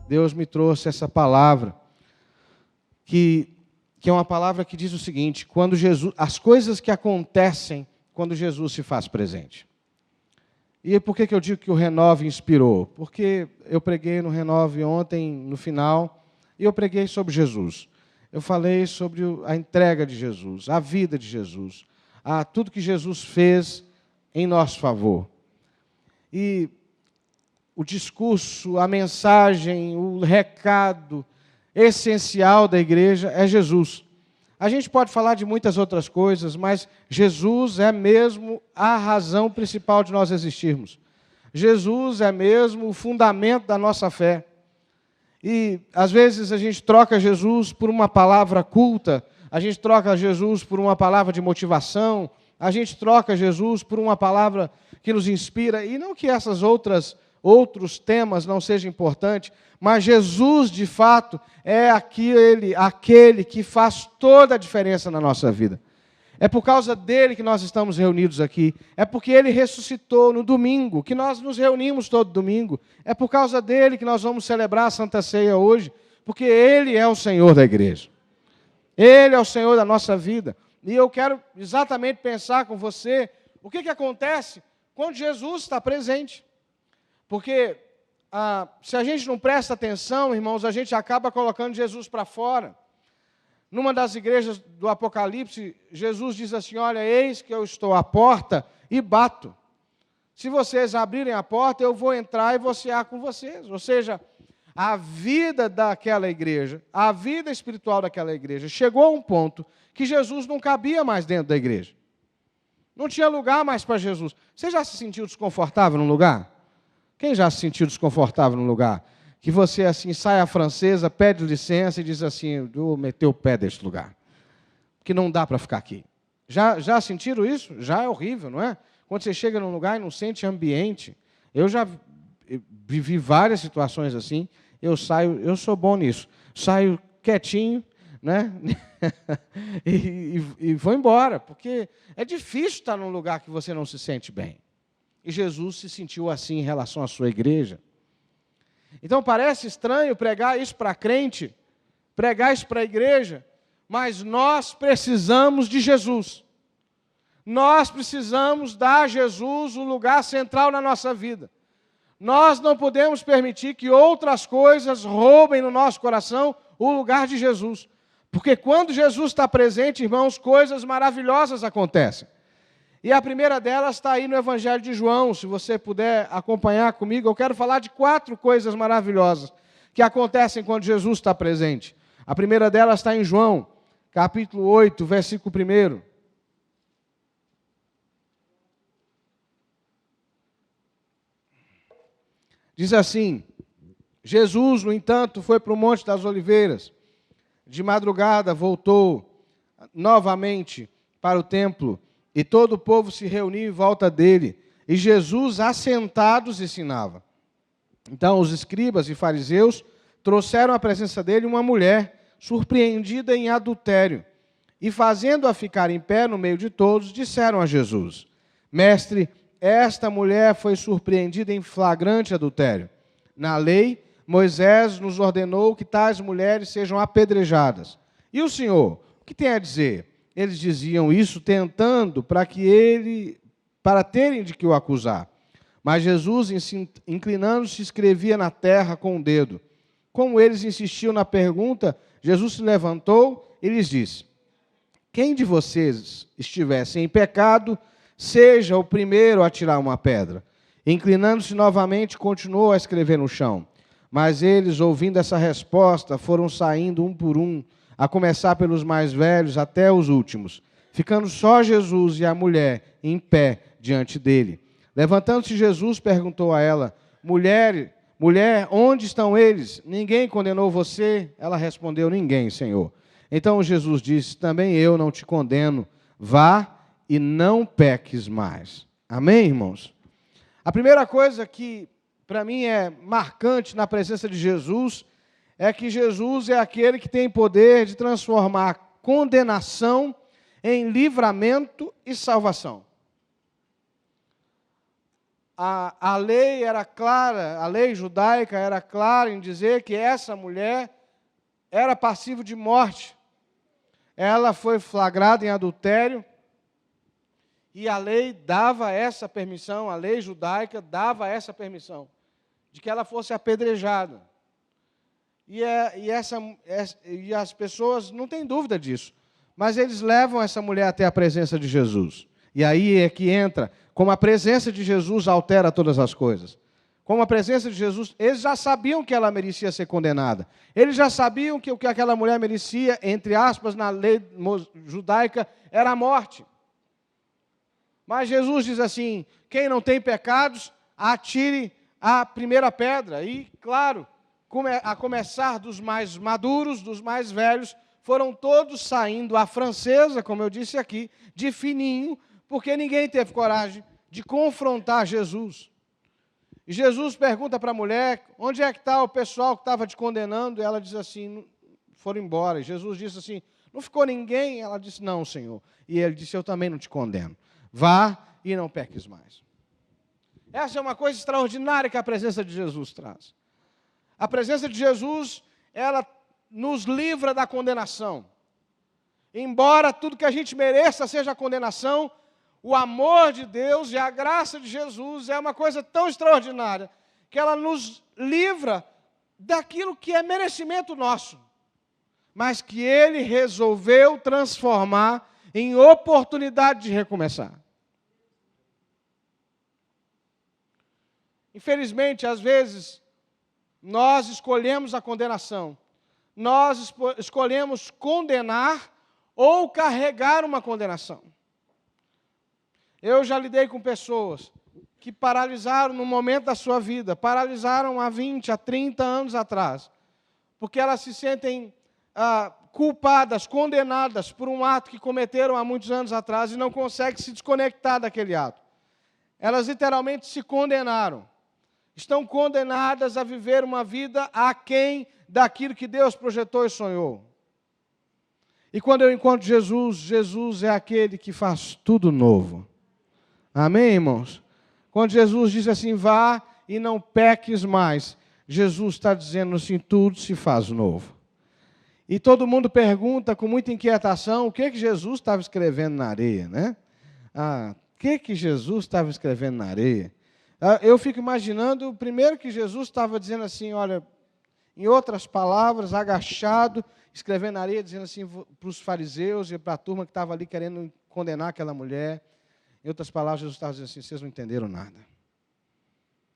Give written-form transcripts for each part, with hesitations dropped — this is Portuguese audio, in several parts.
Deus me trouxe essa palavra, que é uma palavra que diz o seguinte: quando Jesus, as coisas que acontecem quando Jesus se faz presente. E por que eu digo que o Renove inspirou? Porque eu preguei no Renove ontem, no final, e eu preguei sobre Jesus. Eu falei sobre a entrega de Jesus, a vida de Jesus, tudo que Jesus fez em nosso favor. E o discurso, a mensagem, o recado essencial da igreja é Jesus. A gente pode falar de muitas outras coisas, mas Jesus é mesmo a razão principal de nós existirmos. Jesus é mesmo o fundamento da nossa fé. E, às vezes, a gente troca Jesus por uma palavra culta, a gente troca Jesus por uma palavra de motivação, a gente troca Jesus por uma palavra que nos inspira, e não que essas outros temas não sejam importantes, mas Jesus, de fato, é aquele que faz toda a diferença na nossa vida. É por causa dele que nós estamos reunidos aqui. É porque ele ressuscitou no domingo, que nós nos reunimos todo domingo. É por causa dele que nós vamos celebrar a Santa Ceia hoje, porque ele é o Senhor da igreja. Ele é o Senhor da nossa vida. E eu quero exatamente pensar com você o que acontece quando Jesus está presente. Porque se a gente não presta atenção, irmãos, a gente acaba colocando Jesus para fora. Numa das igrejas do Apocalipse, Jesus diz assim: olha, eis que eu estou à porta e bato. Se vocês abrirem a porta, eu vou entrar e vou cear com vocês. Ou seja, a vida daquela igreja, a vida espiritual daquela igreja, chegou a um ponto que Jesus não cabia mais dentro da igreja. Não tinha lugar mais para Jesus. Você já se sentiu desconfortável num lugar? Quem já se sentiu desconfortável num lugar? Que você, assim, sai à francesa, pede licença e diz assim: vou meter o pé deste lugar, que não dá para ficar aqui. Já sentiram isso? Já é horrível, não é? Quando você chega num lugar e não sente ambiente. Eu já vivi várias situações assim, eu sou bom nisso. Saio quietinho, né? e vou embora, porque é difícil estar num lugar que você não se sente bem. E Jesus se sentiu assim em relação à sua igreja. Então parece estranho pregar isso para crente, pregar isso para a igreja, mas nós precisamos de Jesus. Nós precisamos dar a Jesus o lugar central na nossa vida. Nós não podemos permitir que outras coisas roubem no nosso coração o lugar de Jesus. Porque quando Jesus está presente, irmãos, coisas maravilhosas acontecem. E a primeira delas está aí no Evangelho de João. Se você puder acompanhar comigo, eu quero falar de 4 coisas maravilhosas que acontecem quando Jesus está presente. A primeira delas está em João, capítulo 8, versículo 1. Diz assim: Jesus, no entanto, foi para o Monte das Oliveiras. De madrugada voltou novamente para o templo, e todo o povo se reuniu em volta dele, e Jesus, assentados, ensinava. Então os escribas e fariseus trouxeram à presença dele uma mulher surpreendida em adultério, e fazendo-a ficar em pé no meio de todos, disseram a Jesus: Mestre, esta mulher foi surpreendida em flagrante adultério. Na lei, Moisés nos ordenou que tais mulheres sejam apedrejadas. E o Senhor, o que tem a dizer? Eles diziam isso tentando para terem de que o acusar. Mas Jesus, inclinando-se, escrevia na terra com o dedo. Como eles insistiam na pergunta, Jesus se levantou e lhes disse: quem de vocês estivesse em pecado, seja o primeiro a tirar uma pedra. Inclinando-se novamente, continuou a escrever no chão. Mas eles, ouvindo essa resposta, foram saindo um por um, a começar pelos mais velhos até os últimos, ficando só Jesus e a mulher em pé diante dele. Levantando-se Jesus, perguntou a ela: mulher, onde estão eles? Ninguém condenou você? Ela respondeu: ninguém, Senhor. Então Jesus disse: também eu não te condeno. Vá e não peques mais. Amém, irmãos? A primeira coisa que, para mim, é marcante na presença de Jesus é que Jesus é aquele que tem poder de transformar condenação em livramento e salvação. a lei era clara, a lei judaica era clara em dizer que essa mulher era passivo de morte. Ela foi flagrada em adultério e a lei dava essa permissão, a lei judaica dava essa permissão, de que ela fosse apedrejada. E as pessoas não têm dúvida disso, mas eles levam essa mulher até a presença de Jesus. E aí é que entra, como a presença de Jesus altera todas as coisas. Como a presença de Jesus, eles já sabiam que ela merecia ser condenada. Eles já sabiam que o que aquela mulher merecia, entre aspas, na lei judaica, era a morte. Mas Jesus diz assim, quem não tem pecados, atire a primeira pedra. E, claro, a começar dos mais maduros, dos mais velhos, foram todos saindo à francesa, como eu disse aqui, de fininho, porque ninguém teve coragem de confrontar Jesus. E Jesus pergunta para a mulher, onde é que está o pessoal que estava te condenando? E ela diz assim, foram embora. E Jesus disse assim, não ficou ninguém? Ela disse, não, Senhor. E ele disse, eu também não te condeno. Vá e não peques mais. Essa é uma coisa extraordinária que a presença de Jesus traz. A presença de Jesus, ela nos livra da condenação. Embora tudo que a gente mereça seja a condenação, o amor de Deus e a graça de Jesus é uma coisa tão extraordinária que ela nos livra daquilo que é merecimento nosso, mas que Ele resolveu transformar em oportunidade de recomeçar. Infelizmente, às vezes, nós escolhemos a condenação, nós escolhemos condenar ou carregar uma condenação. Eu já lidei com pessoas que paralisaram no momento da sua vida, paralisaram há 20, há 30 anos atrás, porque elas se sentem culpadas, condenadas por um ato que cometeram há muitos anos atrás e não conseguem se desconectar daquele ato. Elas literalmente se condenaram. Estão condenadas a viver uma vida aquém daquilo que Deus projetou e sonhou. E quando eu encontro Jesus, Jesus é aquele que faz tudo novo. Amém, irmãos? Quando Jesus diz assim, vá e não peques mais, Jesus está dizendo assim, tudo se faz novo. E todo mundo pergunta com muita inquietação, o que Jesus estava escrevendo na areia, né? O que Jesus estava escrevendo na areia? Eu fico imaginando, primeiro que Jesus estava dizendo assim, olha, em outras palavras, agachado, escrevendo na areia, dizendo assim para os fariseus e para a turma que estava ali querendo condenar aquela mulher. Em outras palavras, Jesus estava dizendo assim, vocês não entenderam nada.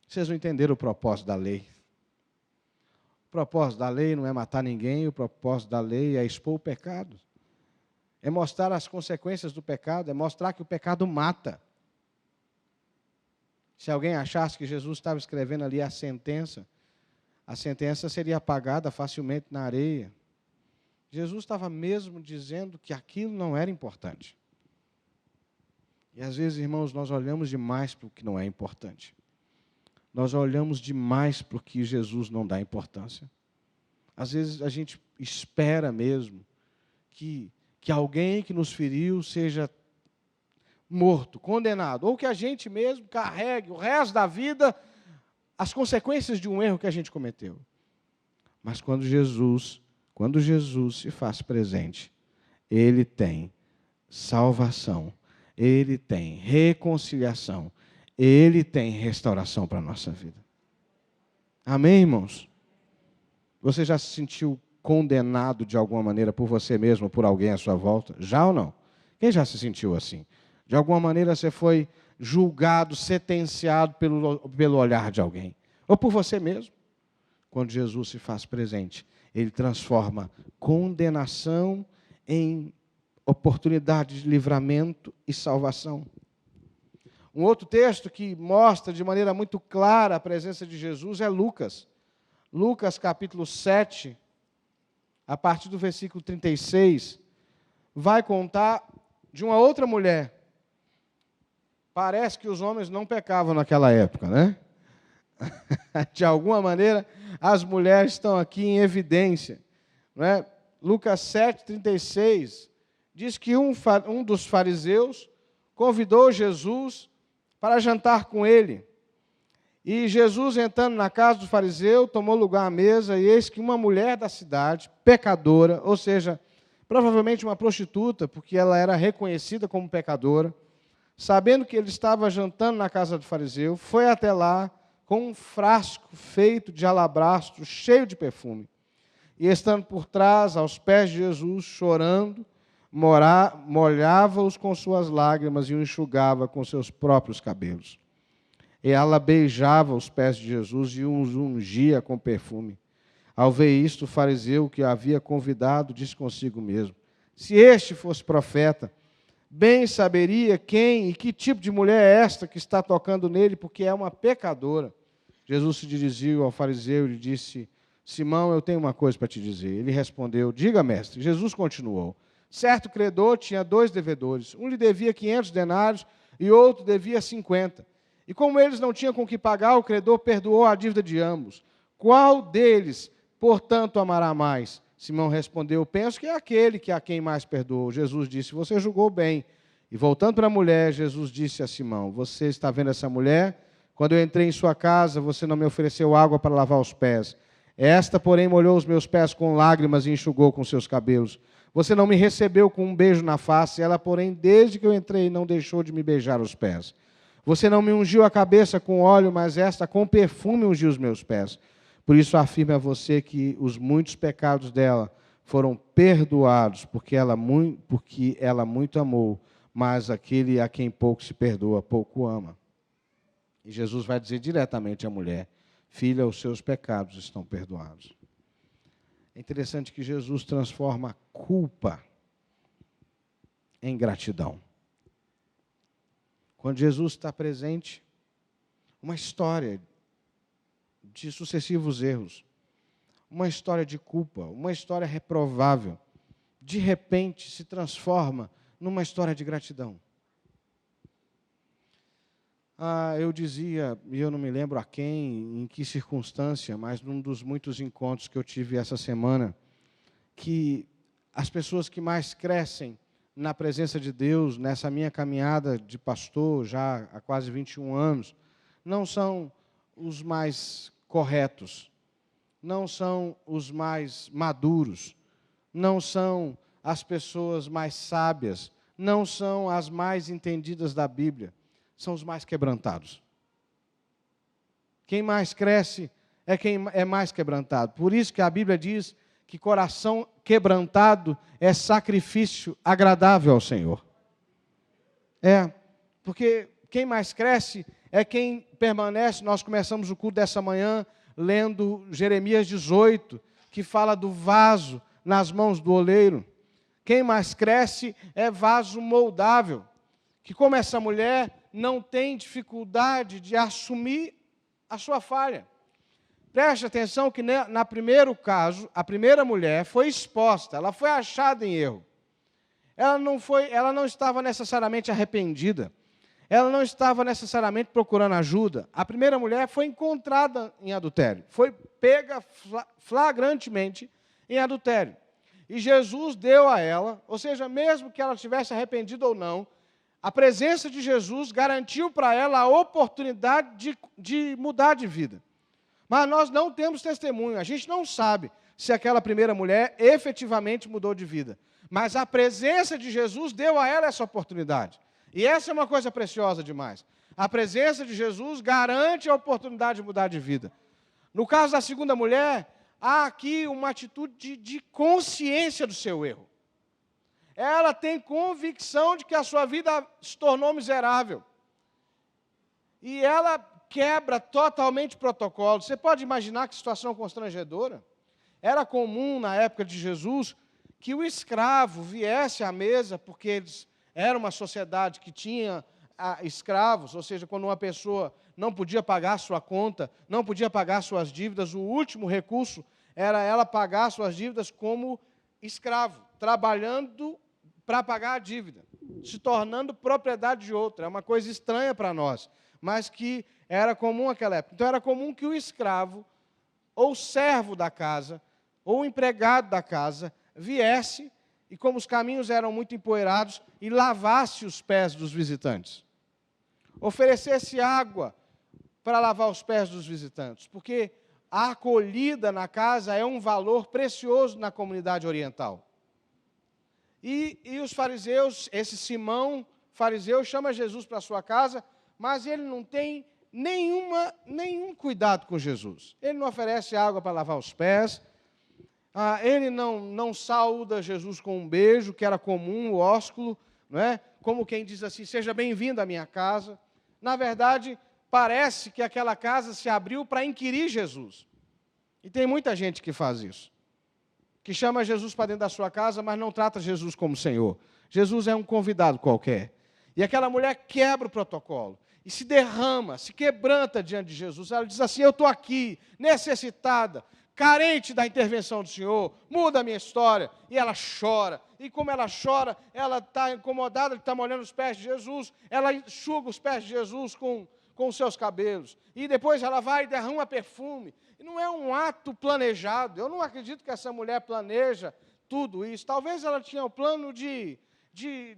Vocês não entenderam o propósito da lei. O propósito da lei não é matar ninguém, o propósito da lei é expor o pecado. É mostrar as consequências do pecado, é mostrar que o pecado mata. Se alguém achasse que Jesus estava escrevendo ali a sentença seria apagada facilmente na areia. Jesus estava mesmo dizendo que aquilo não era importante. E às vezes, irmãos, nós olhamos demais para o que não é importante. Nós olhamos demais para o que Jesus não dá importância. Às vezes a gente espera mesmo que alguém que nos feriu seja morto, condenado, ou que a gente mesmo carregue o resto da vida as consequências de um erro que a gente cometeu. Mas quando Jesus se faz presente, Ele tem salvação, Ele tem reconciliação, Ele tem restauração para a nossa vida. Amém, irmãos? Você já se sentiu condenado de alguma maneira por você mesmo, por alguém à sua volta? Já ou não? Quem já se sentiu assim? De alguma maneira você foi julgado, sentenciado pelo olhar de alguém. Ou por você mesmo. Quando Jesus se faz presente, Ele transforma condenação em oportunidade de livramento e salvação. Um outro texto que mostra de maneira muito clara a presença de Jesus é Lucas. Lucas capítulo 7, a partir do versículo 36, vai contar de uma outra mulher. Parece que os homens não pecavam naquela época, né? De alguma maneira, as mulheres estão aqui em evidência. Não é? Lucas 7, 36, diz que um dos fariseus convidou Jesus para jantar com ele. E Jesus, entrando na casa do fariseu, tomou lugar à mesa, e eis que uma mulher da cidade, pecadora, ou seja, provavelmente uma prostituta, porque ela era reconhecida como pecadora, sabendo que ele estava jantando na casa do fariseu, foi até lá com um frasco feito de alabastro, cheio de perfume. E estando por trás, aos pés de Jesus, chorando, molhava-os com suas lágrimas e o enxugava com seus próprios cabelos. E ela beijava os pés de Jesus e os ungia com perfume. Ao ver isto, o fariseu que a havia convidado disse consigo mesmo: se este fosse profeta, bem saberia quem e que tipo de mulher é esta que está tocando nele, porque é uma pecadora. Jesus se dirigiu ao fariseu e lhe disse: Simão, eu tenho uma coisa para te dizer. Ele respondeu: diga, mestre. Jesus continuou: certo credor tinha 2 devedores. Um lhe devia 500 denários e outro devia 50. E como eles não tinham com que pagar, o credor perdoou a dívida de ambos. Qual deles, portanto, amará mais? Simão respondeu: penso que é aquele que a quem mais perdoou. Jesus disse: você julgou bem. E voltando para a mulher, Jesus disse a Simão: você está vendo essa mulher? Quando eu entrei em sua casa, você não me ofereceu água para lavar os pés. Esta, porém, molhou os meus pés com lágrimas e enxugou com seus cabelos. Você não me recebeu com um beijo na face. Ela, porém, desde que eu entrei, não deixou de me beijar os pés. Você não me ungiu a cabeça com óleo, mas esta com perfume ungiu os meus pés. Por isso afirmo a você que os muitos pecados dela foram perdoados, porque ela muito amou, mas aquele a quem pouco se perdoa, pouco ama. E Jesus vai dizer diretamente à mulher: filha, os seus pecados estão perdoados. É interessante que Jesus transforma a culpa em gratidão. Quando Jesus está presente, uma história de sucessivos erros, uma história de culpa, uma história reprovável, de repente se transforma numa história de gratidão. Eu dizia, e eu não me lembro a quem, em que circunstância, mas num dos muitos encontros que eu tive essa semana, que as pessoas que mais crescem na presença de Deus, nessa minha caminhada de pastor, já há quase 21 anos, não são os mais corretos, não são os mais maduros, não são as pessoas mais sábias, não são as mais entendidas da Bíblia, são os mais quebrantados. Quem mais cresce é quem é mais quebrantado. Por isso que a Bíblia diz que coração quebrantado é sacrifício agradável ao Senhor. Porque quem mais cresce é quem permanece. Nós começamos o culto dessa manhã lendo Jeremias 18, que fala do vaso nas mãos do oleiro. Quem mais cresce é vaso moldável, que como essa mulher não tem dificuldade de assumir a sua falha. Preste atenção que na primeiro caso, a primeira mulher foi exposta, ela foi achada em erro. Ela não estava necessariamente arrependida, ela não estava necessariamente procurando ajuda. A primeira mulher foi encontrada em adultério, foi pega flagrantemente em adultério. E Jesus deu a ela, ou seja, mesmo que ela tivesse arrependido ou não, a presença de Jesus garantiu para ela a oportunidade de mudar de vida. Mas nós não temos testemunho, a gente não sabe se aquela primeira mulher efetivamente mudou de vida. Mas a presença de Jesus deu a ela essa oportunidade. E essa é uma coisa preciosa demais. A presença de Jesus garante a oportunidade de mudar de vida. No caso da segunda mulher, há aqui uma atitude de consciência do seu erro. Ela tem convicção de que a sua vida se tornou miserável. E ela quebra totalmente protocolo. Você pode imaginar que situação constrangedora? Era comum, na época de Jesus, que o escravo viesse à mesa, porque eles eram uma sociedade que tinha escravos, ou seja, quando uma pessoa não podia pagar sua conta, não podia pagar suas dívidas, o último recurso era ela pagar suas dívidas como escravo, trabalhando para pagar a dívida, se tornando propriedade de outra. É uma coisa estranha para nós, mas que era comum naquela época. Então, era comum que o escravo, ou servo da casa, ou empregado da casa, viesse, e como os caminhos eram muito empoeirados, e lavasse os pés dos visitantes. Oferecesse água para lavar os pés dos visitantes, porque a acolhida na casa é um valor precioso na comunidade oriental. E os fariseus, esse Simão fariseu, chama Jesus para a sua casa, mas ele não tem nenhum cuidado com Jesus. Ele não oferece água para lavar os pés, ele não saúda Jesus com um beijo, que era comum, o ósculo, não é? Como quem diz assim, seja bem-vindo à minha casa. Na verdade, parece que aquela casa se abriu para inquirir Jesus. E tem muita gente que faz isso, que chama Jesus para dentro da sua casa, mas não trata Jesus como Senhor. Jesus é um convidado qualquer. E aquela mulher quebra o protocolo e se derrama, se quebranta diante de Jesus. Ela diz assim, eu estou aqui, necessitada, carente da intervenção do Senhor, muda a minha história. E ela chora. E como ela chora, ela está incomodada, está molhando os pés de Jesus, ela enxuga os pés de Jesus com os seus cabelos. E depois ela vai e derrama perfume. E não é um ato planejado. Eu não acredito que essa mulher planeja tudo isso. Talvez ela tinha o plano de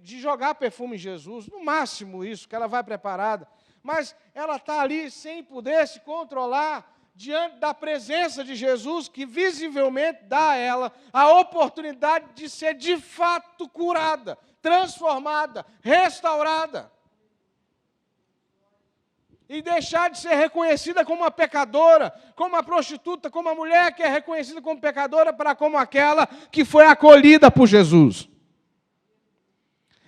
jogar perfume em Jesus, no máximo isso, que ela vai preparada. Mas ela está ali sem poder se controlar diante da presença de Jesus, que visivelmente dá a ela a oportunidade de ser de fato curada, transformada, restaurada. E deixar de ser reconhecida como uma pecadora, como uma prostituta, como uma mulher que é reconhecida como pecadora, para como aquela que foi acolhida por Jesus.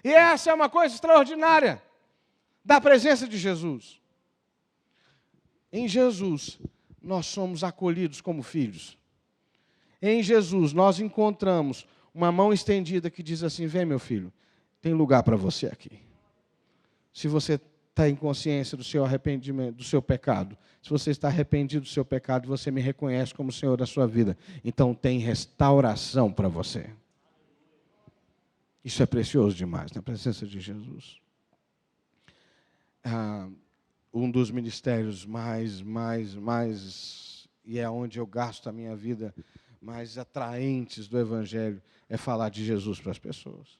E essa é uma coisa extraordinária da presença de Jesus. Em Jesus, nós somos acolhidos como filhos. Em Jesus, nós encontramos uma mão estendida que diz assim, vem meu filho, tem lugar para você aqui. Se você está em consciência do seu arrependimento, do seu pecado, se você está arrependido do seu pecado e você me reconhece como Senhor da sua vida, então tem restauração para você. Isso é precioso demais, na presença de Jesus. Um dos ministérios mais, e é onde eu gasto a minha vida, mais atraentes do Evangelho, é falar de Jesus para as pessoas.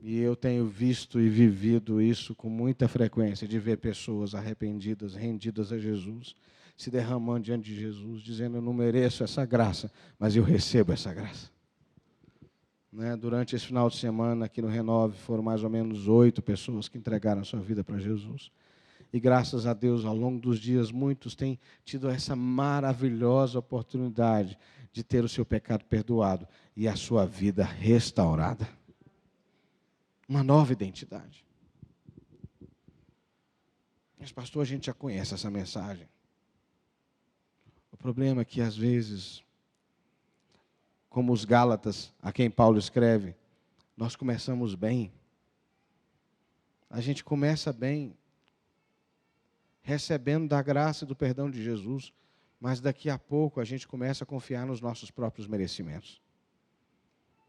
E eu tenho visto e vivido isso com muita frequência, de ver pessoas arrependidas, rendidas a Jesus, se derramando diante de Jesus, dizendo, eu não mereço essa graça, mas eu recebo essa graça. Durante esse final de semana, aqui no Renove, foram mais ou menos 8 pessoas que entregaram a sua vida para Jesus. E graças a Deus, ao longo dos dias, muitos têm tido essa maravilhosa oportunidade de ter o seu pecado perdoado e a sua vida restaurada. Uma nova identidade. Mas, pastor, a gente já conhece essa mensagem. O problema é que, às vezes, como os Gálatas, a quem Paulo escreve, nós começamos bem. A gente começa bem, recebendo da graça e do perdão de Jesus, mas daqui a pouco a gente começa a confiar nos nossos próprios merecimentos.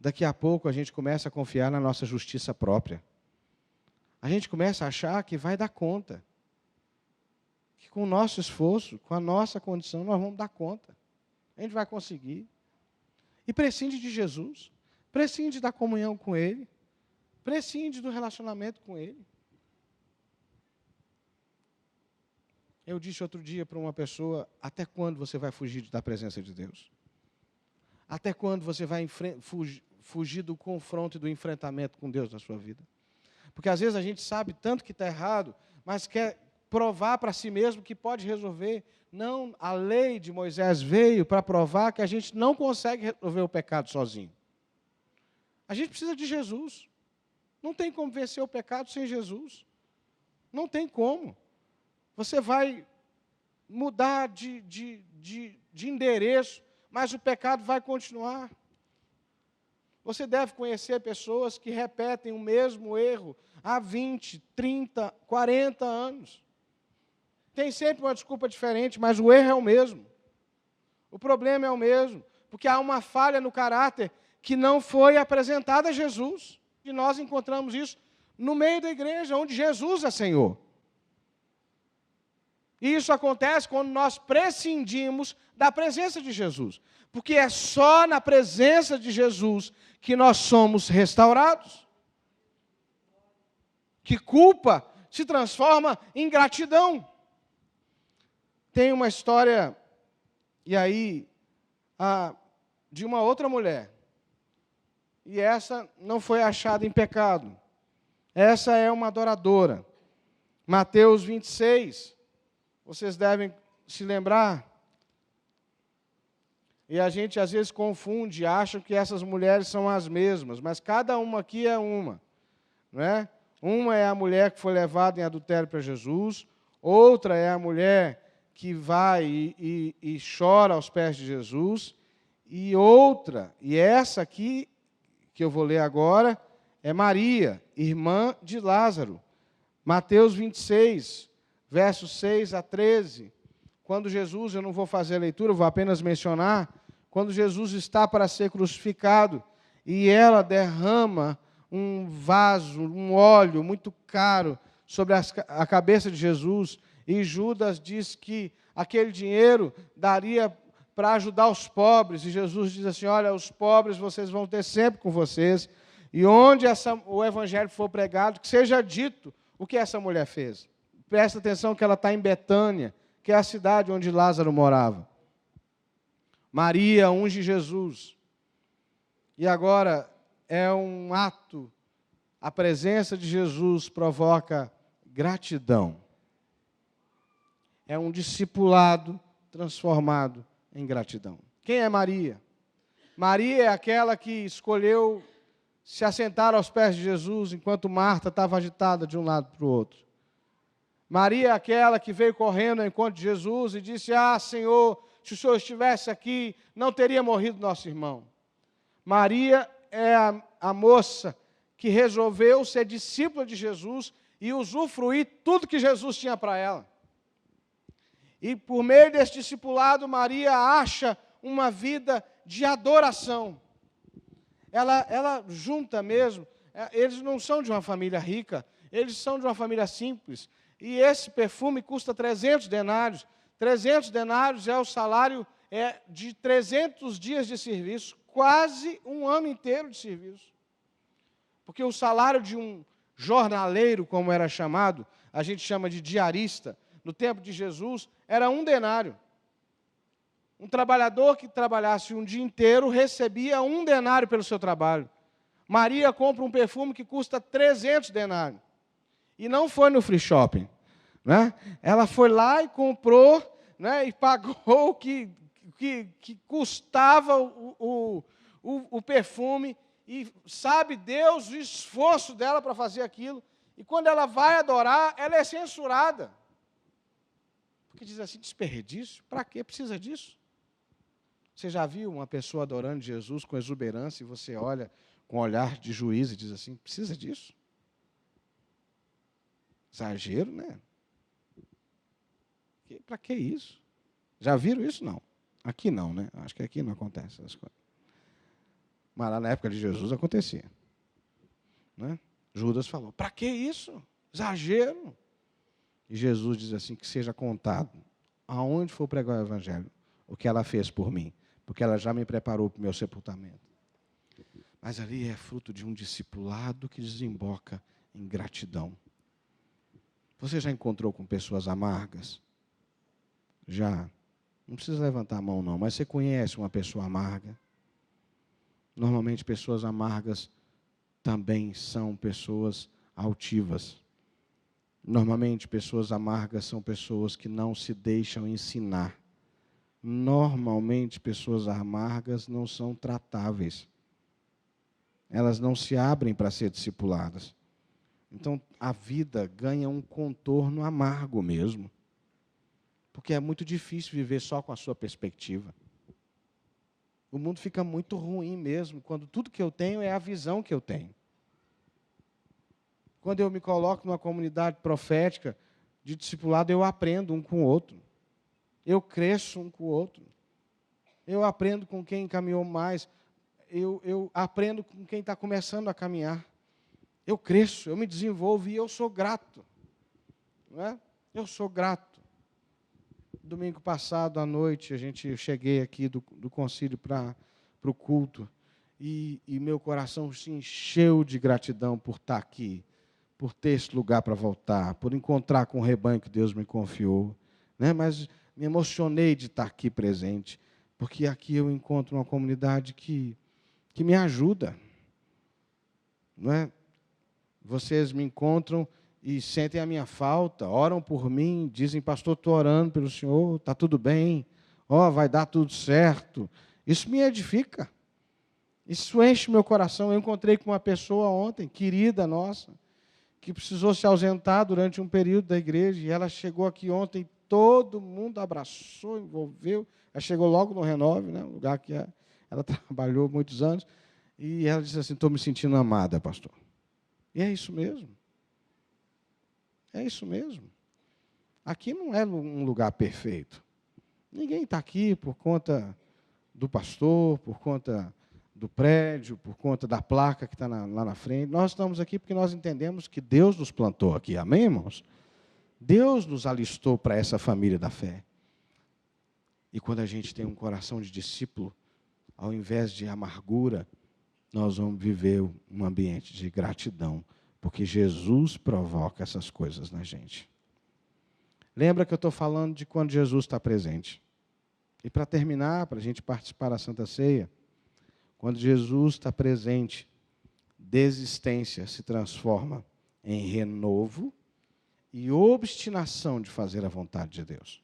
Daqui a pouco a gente começa a confiar na nossa justiça própria. A gente começa a achar que vai dar conta. Que com o nosso esforço, com a nossa condição, nós vamos dar conta. A gente vai conseguir. E prescinde de Jesus. Prescinde da comunhão com Ele. Prescinde do relacionamento com Ele. Eu disse outro dia para uma pessoa, até quando você vai fugir da presença de Deus? Até quando você vai fugir do confronto e do enfrentamento com Deus na sua vida? Porque às vezes a gente sabe tanto que está errado, mas quer provar para si mesmo que pode resolver. Não, a lei de Moisés veio para provar que a gente não consegue resolver o pecado sozinho. A gente precisa de Jesus. Não tem como vencer o pecado sem Jesus. Não tem como. Você vai mudar de endereço, mas o pecado vai continuar. Você deve conhecer pessoas que repetem o mesmo erro há 20, 30, 40 anos. Tem sempre uma desculpa diferente, mas o erro é o mesmo. O problema é o mesmo, porque há uma falha no caráter que não foi apresentada a Jesus. E nós encontramos isso no meio da igreja, onde Jesus é Senhor. E isso acontece quando nós prescindimos da presença de Jesus. Porque é só na presença de Jesus que nós somos restaurados. Que culpa se transforma em gratidão. Tem uma história, e aí, de uma outra mulher. E essa não foi achada em pecado. Essa é uma adoradora. Mateus 26, vocês devem se lembrar. E a gente às vezes confunde, acha que essas mulheres são as mesmas, mas cada uma aqui é uma. Não é? Uma é a mulher que foi levada em adultério para Jesus, outra é a mulher que vai e chora aos pés de Jesus, e outra, e essa aqui, que eu vou ler agora, é Maria, irmã de Lázaro. Mateus 26, versos 6 a 13. Quando Jesus, eu não vou fazer a leitura, eu vou apenas mencionar, quando Jesus está para ser crucificado, e ela derrama um vaso, um óleo muito caro sobre a cabeça de Jesus, e Judas diz que aquele dinheiro daria para ajudar os pobres, e Jesus diz assim, olha, os pobres vocês vão ter sempre com vocês, e onde o evangelho for pregado, que seja dito o que essa mulher fez. Presta atenção que ela está em Betânia, que é a cidade onde Lázaro morava. Maria unge Jesus. E agora é um ato, a presença de Jesus provoca gratidão. É um discipulado transformado em gratidão. Quem é Maria? Maria é aquela que escolheu se assentar aos pés de Jesus, enquanto Marta estava agitada de um lado para o outro. Maria é aquela que veio correndo ao encontro de Jesus e disse, Senhor, se o Senhor estivesse aqui, não teria morrido nosso irmão. Maria é a moça que resolveu ser discípula de Jesus e usufruir tudo que Jesus tinha para ela. E por meio desse discipulado, Maria acha uma vida de adoração. Ela junta mesmo, eles não são de uma família rica, eles são de uma família simples. E esse perfume custa 300 denários. 300 denários é o salário de 300 dias de serviço, quase um ano inteiro de serviço. Porque o salário de um jornaleiro, como era chamado, a gente chama de diarista, no tempo de Jesus, era 1 denário. Um trabalhador que trabalhasse um dia inteiro recebia 1 denário pelo seu trabalho. Maria compra um perfume que custa 300 denários. E não foi no free shopping. Né? Ela foi lá e comprou, né, e pagou o que custava o perfume. E sabe Deus o esforço dela para fazer aquilo. E quando ela vai adorar, ela é censurada. Porque diz assim, desperdício? Para que precisa disso? Você já viu uma pessoa adorando Jesus com exuberância e você olha com um olhar de juízo e diz assim, precisa disso? Exagero, né? Para que isso? Já viram isso? Não. Aqui não, né? Acho que aqui não acontece essas coisas. Mas lá na época de Jesus acontecia. Né? Judas falou, para que isso? Exagero. E Jesus diz assim, que seja contado, aonde for pregar o evangelho, o que ela fez por mim, porque ela já me preparou para o meu sepultamento. Mas ali é fruto de um discipulado que desemboca em gratidão. Você já encontrou com pessoas amargas? Já. Não precisa levantar a mão não, mas você conhece uma pessoa amarga? Normalmente pessoas amargas também são pessoas altivas. Normalmente pessoas amargas são pessoas que não se deixam ensinar. Normalmente pessoas amargas não são tratáveis. Elas não se abrem para ser discipuladas. Então a vida ganha um contorno amargo mesmo. Porque é muito difícil viver só com a sua perspectiva. O mundo fica muito ruim mesmo, quando tudo que eu tenho é a visão que eu tenho. Quando eu me coloco numa comunidade profética, de discipulado, eu aprendo um com o outro. Eu cresço um com o outro. Eu aprendo com quem caminhou mais. Eu aprendo com quem está começando a caminhar. Eu cresço, eu me desenvolvo e eu sou grato. Não é? Eu sou grato. Domingo passado, à noite, eu cheguei aqui do concílio para o culto e meu coração se encheu de gratidão por estar aqui, por ter esse lugar para voltar, por encontrar com o rebanho que Deus me confiou. Né? Mas Me emocionei de estar aqui presente, porque aqui eu encontro uma comunidade que me ajuda. Não é? Vocês me encontram e sentem a minha falta, oram por mim, dizem, pastor, estou orando pelo senhor, está tudo bem, vai dar tudo certo. Isso me edifica. Isso enche meu coração. Eu encontrei com uma pessoa ontem, querida nossa, que precisou se ausentar durante um período da igreja, e ela chegou aqui ontem, todo mundo abraçou, envolveu. Ela chegou logo no Renove, né, um lugar que ela trabalhou muitos anos, e ela disse assim, estou me sentindo amada, pastor. E é isso mesmo. É isso mesmo. Aqui não é um lugar perfeito. Ninguém está aqui por conta do pastor, por conta do prédio, por conta da placa que está lá na frente. Nós estamos aqui porque nós entendemos que Deus nos plantou aqui. Amém, irmãos? Deus nos alistou para essa família da fé. E quando a gente tem um coração de discípulo, ao invés de amargura, nós vamos viver um ambiente de gratidão, porque Jesus provoca essas coisas na gente. Lembra que eu estou falando de quando Jesus está presente. E para terminar, para a gente participar da Santa Ceia, quando Jesus está presente, desistência se transforma em renovo e obstinação de fazer a vontade de Deus.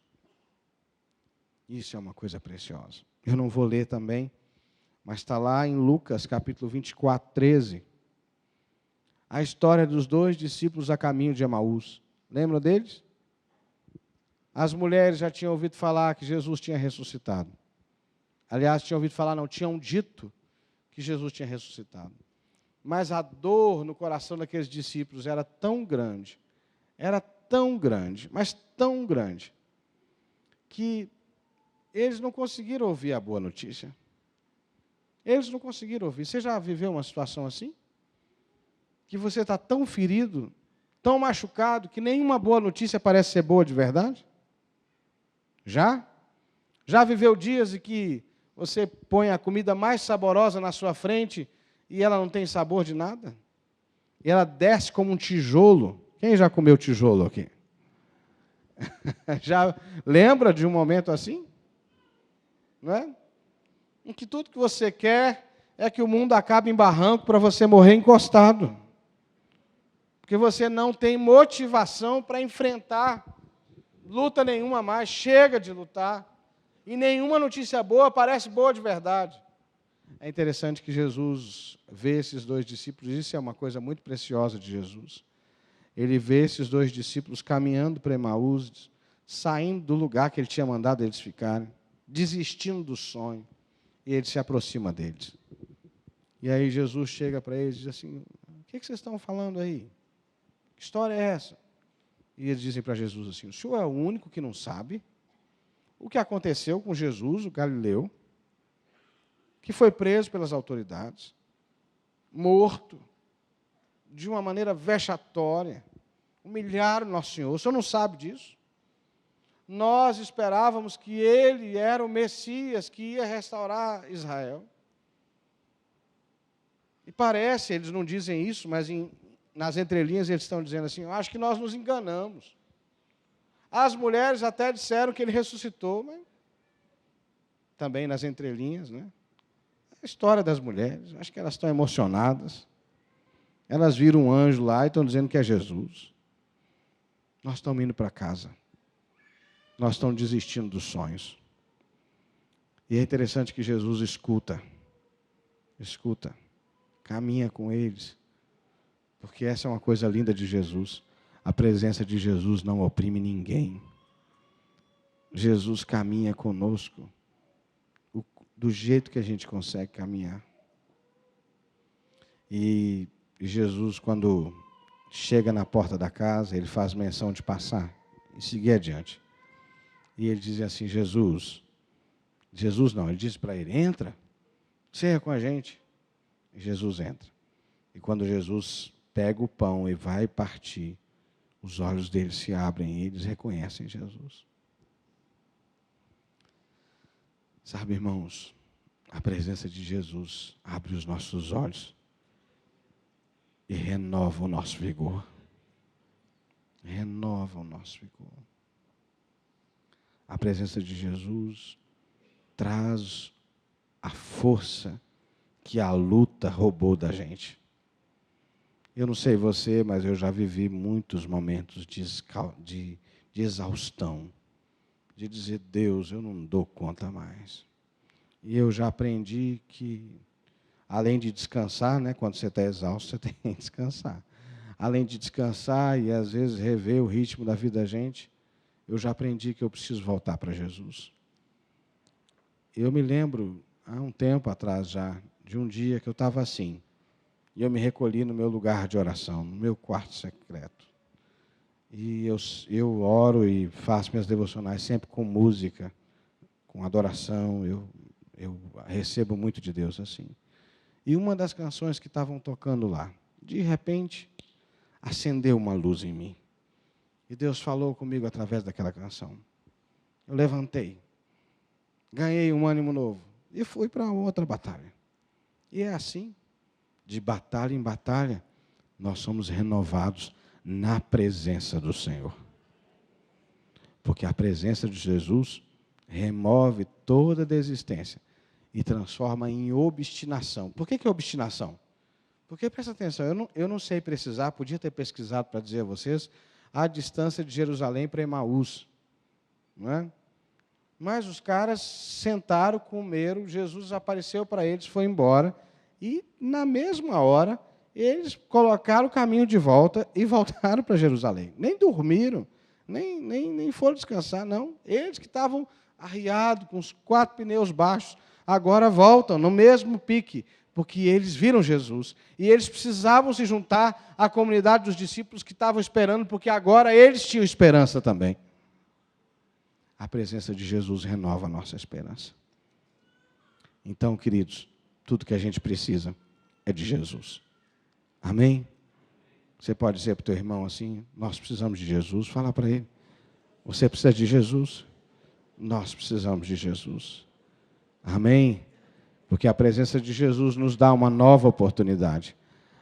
Isso é uma coisa preciosa. Eu não vou ler também, mas está lá em Lucas, capítulo 24, 13, a história dos 2 discípulos a caminho de Emaús. Lembram deles? As mulheres já tinham ouvido falar que Jesus tinha ressuscitado. Aliás, tinham ouvido falar, não, tinham dito que Jesus tinha ressuscitado. Mas a dor no coração daqueles discípulos era tão grande, mas tão grande, que eles não conseguiram ouvir a boa notícia. Eles não conseguiram ouvir. Você já viveu uma situação assim? Que você está tão ferido, tão machucado, que nenhuma boa notícia parece ser boa de verdade? Já? Já viveu dias em que você põe a comida mais saborosa na sua frente e ela não tem sabor de nada? E ela desce como um tijolo. Quem já comeu tijolo aqui? Já lembra de um momento assim? Não é? Em que tudo que você quer é que o mundo acabe em barranco para você morrer encostado. Porque você não tem motivação para enfrentar luta nenhuma mais, chega de lutar. E nenhuma notícia boa parece boa de verdade. É interessante que Jesus vê esses 2 discípulos, isso é uma coisa muito preciosa de Jesus. Ele vê esses 2 discípulos caminhando para Emaús, saindo do lugar que ele tinha mandado eles ficarem, desistindo do sonho, e ele se aproxima deles. E aí Jesus chega para eles e diz assim, o que vocês estão falando aí? Que história é essa? E eles dizem para Jesus assim, o senhor é o único que não sabe o que aconteceu com Jesus, o Galileu, que foi preso pelas autoridades, morto, de uma maneira vexatória, humilharam Nosso Senhor. O senhor não sabe disso? Nós esperávamos que ele era o Messias que ia restaurar Israel. E parece, eles não dizem isso, mas nas entrelinhas eles estão dizendo assim, eu acho que nós nos enganamos. As mulheres até disseram que ele ressuscitou, mas também nas entrelinhas, né? A história das mulheres, acho que elas estão emocionadas. Elas viram um anjo lá e estão dizendo que é Jesus. Nós estamos indo para casa. Nós estamos desistindo dos sonhos. E é interessante que Jesus escuta, caminha com eles, porque essa é uma coisa linda de Jesus. A presença de Jesus não oprime ninguém. Jesus caminha conosco do jeito que a gente consegue caminhar. E Jesus, quando chega na porta da casa, ele faz menção de passar e seguir adiante. E ele diz assim, Jesus não, ele diz para ele, entra, ceia com a gente. E Jesus entra. E quando Jesus pega o pão e vai partir, os olhos deles se abrem e eles reconhecem Jesus. Sabe, irmãos, a presença de Jesus abre os nossos olhos e renova o nosso vigor. Renova o nosso vigor. A presença de Jesus traz a força que a luta roubou da gente. Eu não sei você, mas eu já vivi muitos momentos de exaustão, de dizer, Deus, eu não dou conta mais. E eu já aprendi que, além de descansar, né, quando você está exausto, você tem que descansar. Além de descansar e, às vezes, rever o ritmo da vida da gente, eu já aprendi que eu preciso voltar para Jesus. Eu me lembro, há um tempo atrás já, de um dia que eu estava assim, e eu me recolhi no meu lugar de oração, no meu quarto secreto. E eu oro e faço minhas devocionais sempre com música, com adoração, eu recebo muito de Deus assim. E uma das canções que estavam tocando lá, de repente, acendeu uma luz em mim. E Deus falou comigo através daquela canção. Eu levantei, ganhei um ânimo novo e fui para outra batalha. E é assim, de batalha em batalha, nós somos renovados na presença do Senhor. Porque a presença de Jesus remove toda desistência e transforma em obstinação. Por que é obstinação? Porque, presta atenção, eu não sei precisar, podia ter pesquisado para dizer a vocês, a distância de Jerusalém para Emaús. Não é? Mas os caras sentaram, comeram, Jesus apareceu para eles, foi embora, e na mesma hora, eles colocaram o caminho de volta e voltaram para Jerusalém. Nem dormiram, nem foram descansar, não. Eles que estavam arriados, com os 4 pneus baixos, agora voltam no mesmo pique, porque eles viram Jesus. E eles precisavam se juntar à comunidade dos discípulos que estavam esperando, porque agora eles tinham esperança também. A presença de Jesus renova a nossa esperança. Então, queridos, tudo que a gente precisa é de Jesus. Amém? Você pode dizer para o teu irmão assim, nós precisamos de Jesus, fala para ele. Você precisa de Jesus? Nós precisamos de Jesus. Amém? Porque a presença de Jesus nos dá uma nova oportunidade.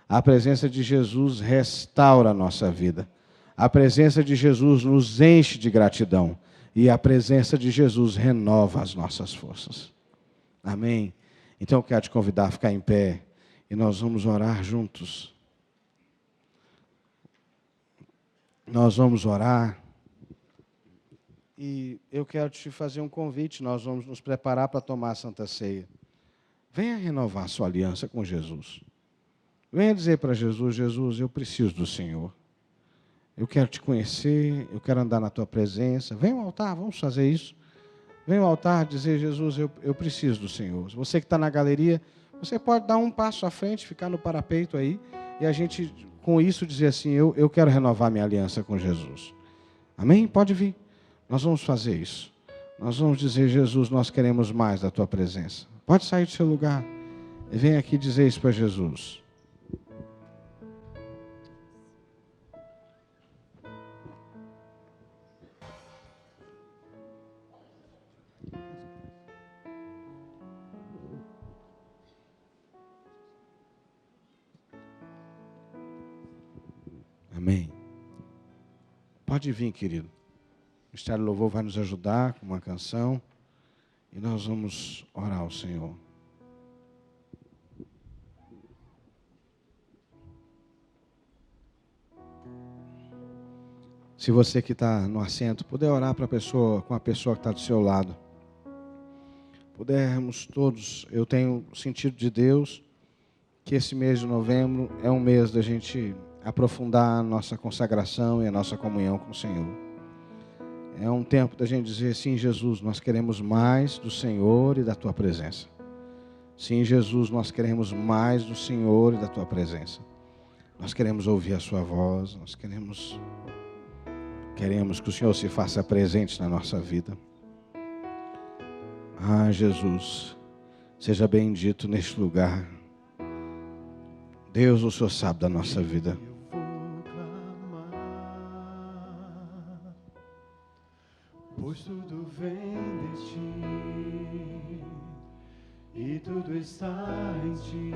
A presença de Jesus restaura a nossa vida. A presença de Jesus nos enche de gratidão. E a presença de Jesus renova as nossas forças. Amém? Então eu quero te convidar a ficar em pé e nós vamos orar juntos. Nós vamos orar. E eu quero te fazer um convite, nós vamos nos preparar para tomar a Santa Ceia. Venha renovar a sua aliança com Jesus. Venha dizer para Jesus, Jesus, eu preciso do Senhor. Eu quero te conhecer, eu quero andar na tua presença. Vem ao altar, vamos fazer isso. Vem ao altar dizer, Jesus, eu preciso do Senhor. Você que está na galeria, você pode dar um passo à frente, ficar no parapeito aí, e a gente, com isso, dizer assim, eu quero renovar minha aliança com Jesus. Amém? Pode vir. Nós vamos fazer isso. Nós vamos dizer, Jesus, nós queremos mais da tua presença. Pode sair do seu lugar e vem aqui dizer isso para Jesus. Amém. Pode vir, querido. O Ministério do Louvor vai nos ajudar com uma canção e nós vamos orar ao Senhor. Se você que está no assento puder orar para a pessoa, com a pessoa que está do seu lado, pudermos todos, eu tenho sentido de Deus que esse mês de novembro é um mês da gente aprofundar a nossa consagração e a nossa comunhão com o Senhor. É um tempo da gente dizer, sim, Jesus, nós queremos mais do Senhor e da Tua presença. Sim, Jesus, nós queremos mais do Senhor e da Tua presença. Nós queremos ouvir a Sua voz, nós queremos que o Senhor se faça presente na nossa vida. Ah, Jesus, seja bendito neste lugar. Deus, o Senhor sabe da nossa vida. Pois tudo vem de ti e tudo está em ti.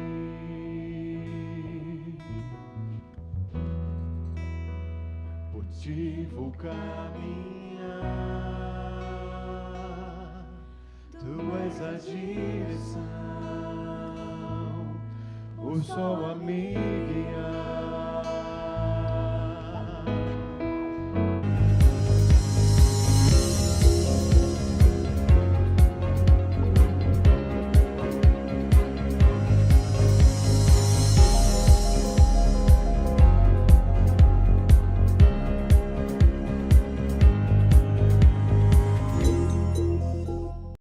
Por ti vou caminhar o sol a me guiar.